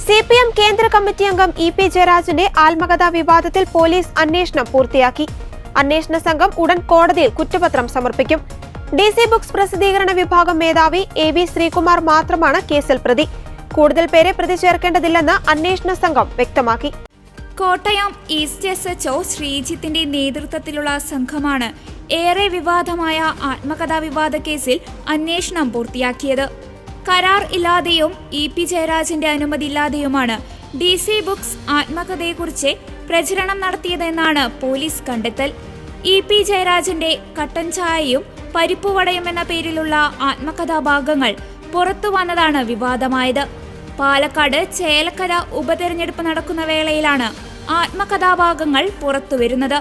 CPM കേന്ദ്ര committee അംഗം EP ജയരാജന്റെ ആത്മകഥാ വിവാദത്തിൽ പോലീസ് അന്വേഷണം പൂർത്തിയാക്കി. അന്വേഷണ സംഘം ഉടൻ കോടതിയിൽ കുറ്റപത്രം സമർപ്പിക്കും. DC ബുക്സ് പ്രസിദ്ധീകരണ വിഭാഗം മേധാവി AV ശ്രീകുമാർ മാത്രമാണ് കേസിൽ പ്രതി. കൂടുതൽ പേരെ പ്രതി ചേർക്കേണ്ടതില്ലെന്ന് അന്വേഷണ സംഘം വ്യക്തമാക്കി. കോട്ടയം ഈസ്റ്റ് SHO ശ്രീജിത്തിന്റെ നേതൃത്വത്തിലുള്ള സംഘമാണ് ഏറെ വിവാദമായ ആത്മകഥാ വിവാദ കേസിൽ അന്വേഷണം പൂർത്തിയാക്കിയത്. കരാർ ഇല്ലാതെയും EP ജയരാജന്റെ അനുമതിയില്ലാതെയുമാണ് DC ബുക്സ് ആത്മകഥയെക്കുറിച്ച് പ്രചരണം നടത്തിയതെന്നാണ് പോലീസ് കണ്ടെത്തൽ. EP ജയരാജന്റെ കട്ടൻ ചായയും പരിപ്പുവടയും എന്ന പേരിലുള്ള ആത്മകഥാഭാഗങ്ങൾ പുറത്തു വന്നതാണ് വിവാദമായത്. പാലക്കാട് ചേലക്കര ഉപതെരഞ്ഞെടുപ്പ് നടക്കുന്ന വേളയിലാണ് ആത്മകഥാഭാഗങ്ങൾ പുറത്തുവരുന്നത്.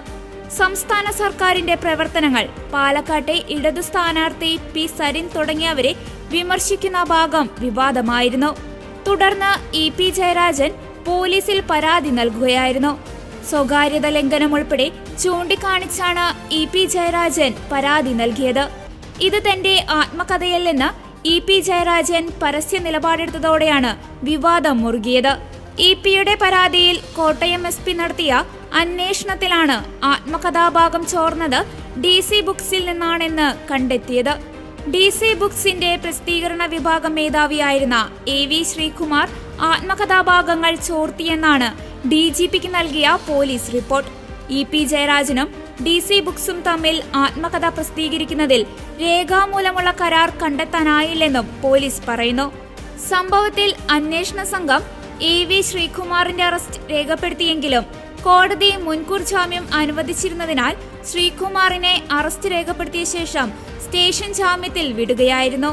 സംസ്ഥാന സർക്കാരിന്റെ പ്രവർത്തനങ്ങൾ, പാലക്കാട്ടെ ഇടതു സ്ഥാനാർത്ഥി P സരിൻ തുടങ്ങിയവരെ വിമർശിക്കുന്ന ഭാഗം വിവാദമായിരുന്നു. തുടർന്ന് EP ജയരാജൻ പോലീസിൽ പരാതി നൽകുകയായിരുന്നു. സ്വകാര്യത ലംഘനം ഉൾപ്പെടെ ചൂണ്ടിക്കാണിച്ചാണ് EP ജയരാജൻ പരാതി നൽകിയത്. ഇത് തന്റെ ആത്മകഥയല്ലെന്ന് EP ജയരാജൻ പരസ്യ നിലപാടെടുത്തതോടെയാണ് വിവാദം മുറുകിയത്. EP-യുടെ പരാതിയിൽ കോട്ടയം SP നടത്തിയ അന്വേഷണത്തിലാണ് ആത്മകഥാഭാഗം ചോർന്നത് DC ബുക്സിൽ നിന്നാണെന്ന് കണ്ടെത്തിയത്. DC ബുക്സിന്റെ പ്രസിദ്ധീകരണ വിഭാഗം മേധാവിയായിരുന്ന AV ശ്രീകുമാർ ആത്മകഥാഭാഗങ്ങൾ ചോർത്തിയെന്നാണ് DGPക്ക് നൽകിയ പോലീസ് റിപ്പോർട്ട്. EP ജയരാജനും DC ബുക്സും തമ്മിൽ ആത്മകഥ പ്രസിദ്ധീകരിക്കുന്നതിൽ രേഖാമൂലമുള്ള കരാർ കണ്ടെത്താനായില്ലെന്നും പോലീസ് പറയുന്നു. സംഭവത്തിൽ അന്വേഷണ സംഘം AV ശ്രീകുമാറിന്റെ അറസ്റ്റ് രേഖപ്പെടുത്തിയെങ്കിലും കോടതി മുൻകൂർ ജാമ്യം അനുവദിച്ചിരുന്നതിനാൽ ശ്രീകുമാറിനെ അറസ്റ്റ് രേഖപ്പെടുത്തിയ ശേഷം സ്റ്റേഷൻ ജാമ്യത്തിൽ വിടുകയായിരുന്നു.